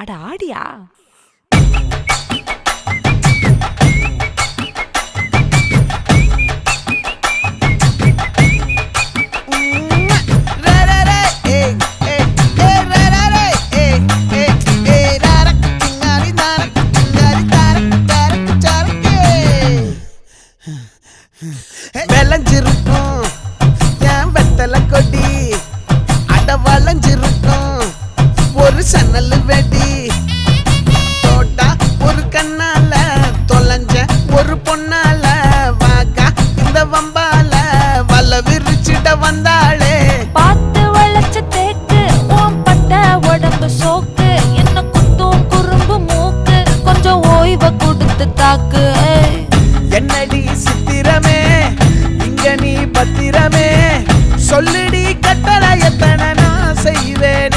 அட ஆடியா? விளைஞ்சிருக்கும் என் வெத்தலை கொடி, அட வளைஞ்சிருக்கும் ஒரு சன்னல் வெடி. தோட்டா ஒரு கண்ணால தொலைஞ்ச ஒரு பொண்ணால வாக்கா இந்த வம்பால வல விரிச்சிட வந்தாளே. பார்த்து வளைச்ச தேக்கு ஓம் பட்ட உடம்பு சோக்கு, என்ன குத்தும் குறும்பு மூக்கு, கொஞ்சம் ஓய்வை கொடுத்து தாக்கு. என்னடி சித்திரமே இங்க நீ பத்திரமே, சொல்லுடி கட்டளை எத்தனை நான் செய்வேன்.